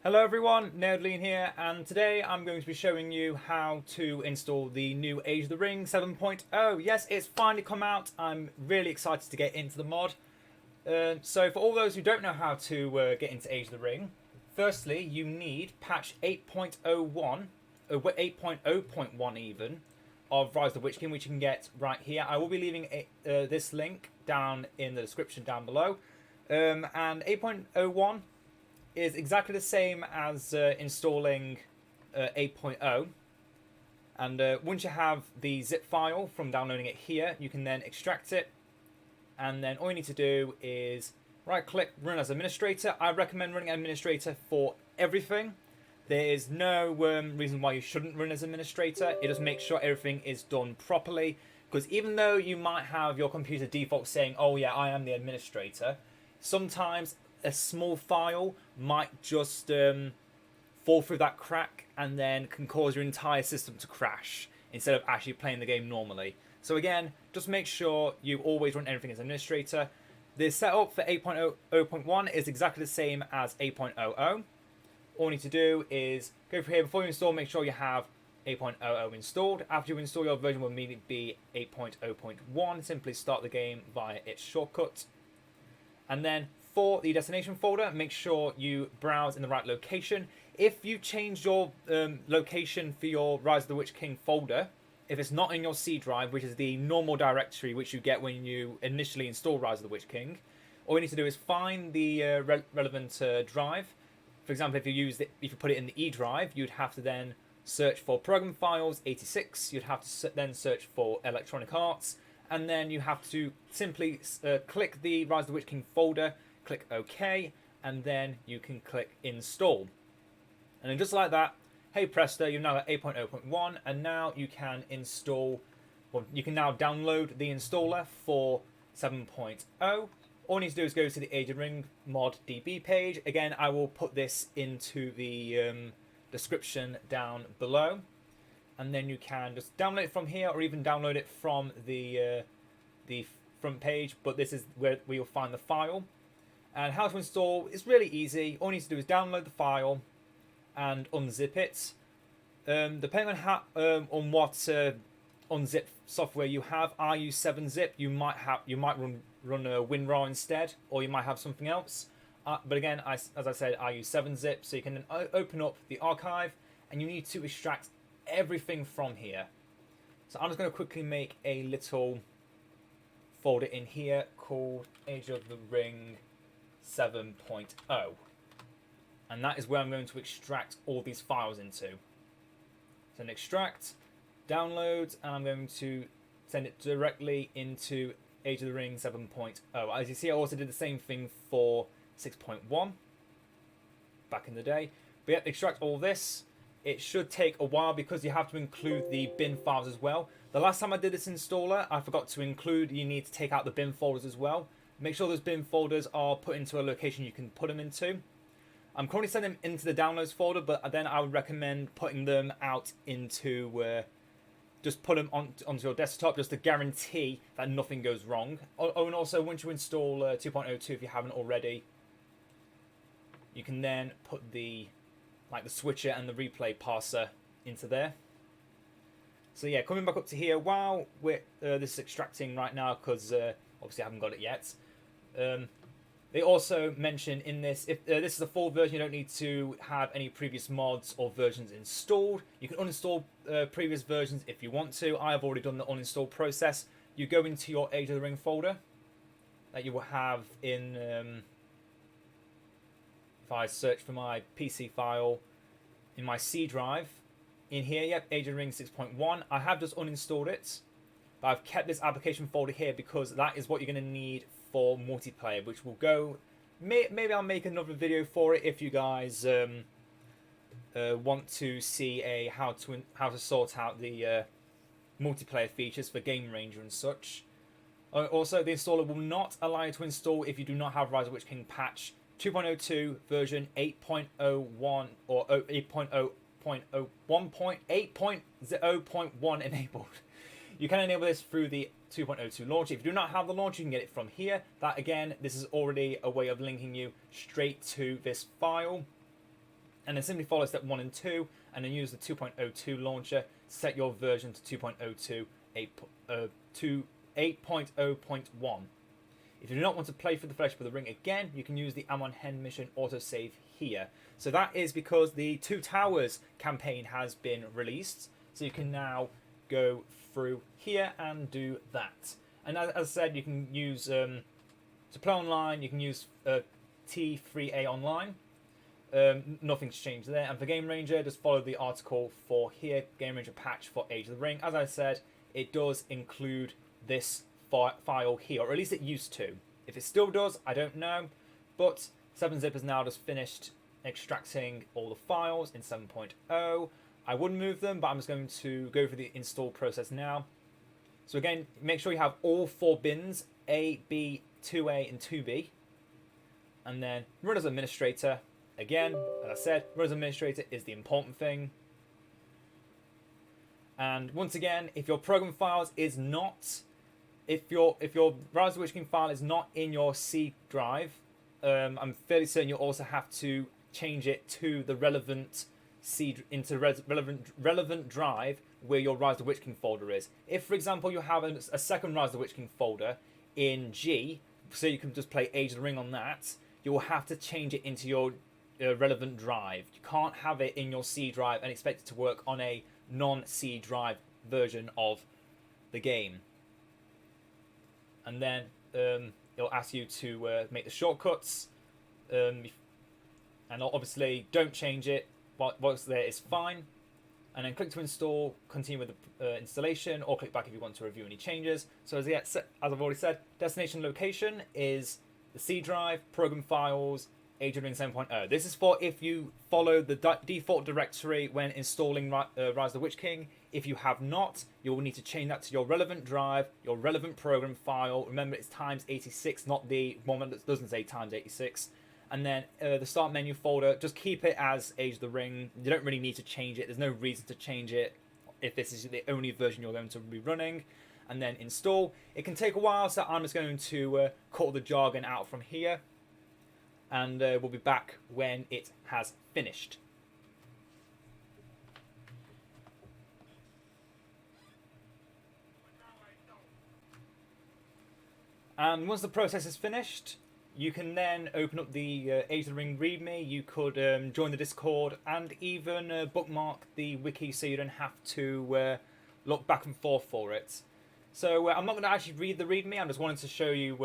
Hello everyone, Nerdlean here, and today I'm going to be showing you how to install the new Age of the Ring 7.0. Yes, it's finally come out. I'm really excited to get into the mod. So for all those who don't know how to get into Age of the Ring, firstly you need patch 8.01, 8.0.1 even, of Rise of the Witch King, which you can get right here. I will be leaving this link down in the description down below. And 8.01 is exactly the same as installing 8.0. And once you have the zip file from downloading it here, you can then extract it. And then all you need to do is right click, run as administrator. I recommend running administrator for everything. There is no reason why you shouldn't run as administrator. It just makes sure everything is done properly. Because even though you might have your computer default saying, oh yeah, I am the administrator, sometimes a small file might just fall through that crack and then can cause your entire system to crash instead of actually playing the game normally. So again, just make sure you always run everything as administrator. The setup for 8.0.1 is exactly the same as 8.00. All you need to do is go through here before you install, make sure you have 8.00 installed. After you install, your version will immediately be 8.0.1. Simply start the game via its shortcut. And then for the destination folder, make sure you browse in the right location. If you change your location for your Rise of the Witch King folder, if it's not in your C drive, which is the normal directory which you get when you initially install Rise of the Witch King, all you need to do is find the relevant drive. For example, if you put it in the E drive, you'd have to then search for Program Files 86. You'd have to then search for Electronic Arts, and then you have to simply click the Rise of the Witch King folder, click OK, and then you can click Install. And then just like that, hey presto, you've now got 8.0.1, and now you can install, well, you can now download the installer for 7.0. All you need to do is go to the Age of the Ring mod DB page. Again, I will put this into the description down below. And then you can just download it from here, or even download it from the front page. But this is where you'll find the file. And how to install is really easy. All you need to do is download the file and unzip it. Depending on what unzip software you have, I use 7-zip. You might run a WinRAR instead, or you might have something else. But again, as I said, I use 7-zip, so you can then open up the archive, and you need to extract everything from here. So I'm just going to quickly make a little folder in here called Age of the Ring 7.0, and that is where I'm going to extract all these files into. So an extract, download, and I'm going to send it directly into Age of the Ring 7.0. As you see, I also did the same thing for 6.1 back in the day. But yeah, extract all this. It should take a while because you have to include the bin files as well. The last time I did this installer, I forgot to include, you need to take out the bin folders as well. Make sure those bin folders are put into a location you can put them into. I'm currently sending them into the downloads folder, but then I would recommend putting them out into, just put them onto your desktop just to guarantee that nothing goes wrong. Oh, and also once you install 2.02, if you haven't already, you can then put the switcher and the replay parser into there. So yeah, coming back up to here, while this is extracting right now, because obviously I haven't got it yet. They also mention in this, if this is a full version, you don't need to have any previous mods or versions installed. You can uninstall previous versions if you want to. I have already done the uninstall process. You go into your Age of the Ring folder that you will have in, if I search for my PC file, in my C drive, in here, yep, Age of the Ring 6.1. I have just uninstalled it, but I've kept this application folder here because that is what you're going to need for multiplayer, which will go, maybe I'll make another video for it if you guys want to see how to sort out the multiplayer features for Game Ranger and such. Also, the installer will not allow you to install if you do not have Rise of the Witch King patch 2.02 version 8.01 or 8.0.1 enabled. You can enable this through the 2.02 launcher. If you do not have the launcher, you can get it from here. That again, this is already a way of linking you straight to this file. And then simply follow step 1 and 2, and then use the 2.02 launcher to set your version to 2.02 8.0.1. If you do not want to play for the Fellowship of the Ring again, you can use the Amon Hen mission autosave here. So that is because the Two Towers campaign has been released, so you can now go through here and do that. And as I said, you can use, to play online, you can use T3A online. Nothing's changed there. And for Game Ranger, just follow the article for here, Game Ranger patch for Age of the Ring. As I said, it does include this file here, or at least it used to. If it still does, I don't know. But 7-Zip has now just finished extracting all the files in 7.0. I wouldn't move them, but I'm just going to go through the install process now. So again, make sure you have all 4 bins, A, B, 2A and 2B. And then run as administrator. Again, as I said, run as administrator is the important thing. And once again, if your program files is not, if your Rise of the Witch King file is not in your C drive, I'm fairly certain you'll also have to change it to the relevant relevant drive where your Rise of the Witch King folder is. If, for example, you have a second Rise of the Witch King folder in G, so you can just play Age of the Ring on that, you will have to change it into your relevant drive. You can't have it in your C drive and expect it to work on a non-C drive version of the game. And then it'll ask you to make the shortcuts, and obviously don't change it. What's there is fine. And then click to install, continue with the installation, or click back if you want to review any changes. So as I've already said, destination location is the C drive, program files, Age of the Ring 7.0. This is for if you follow the default directory when installing Rise of the Witch King. If you have not, you will need to change that to your relevant drive, your relevant program file. Remember, it's times 86, not the one that doesn't say times 86. And then the start menu folder, just keep it as Age of the Ring. You don't really need to change it. There's no reason to change it if this is the only version you're going to be running. And then install. It can take a while, so I'm just going to cut all the jargon out from here. And we'll be back when it has finished. And once the process is finished, you can then open up the Age of the Ring README. You could join the Discord and even bookmark the wiki so you don't have to look back and forth for it. So I'm not going to actually read the README. I'm just wanting to show you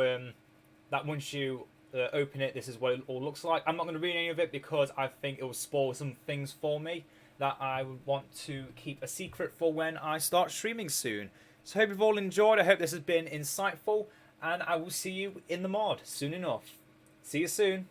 that once you open it, this is what it all looks like. I'm not going to read any of it because I think it will spoil some things for me that I would want to keep a secret for when I start streaming soon. So I hope you've all enjoyed. I hope this has been insightful, and I will see you in the mod soon enough. See you soon.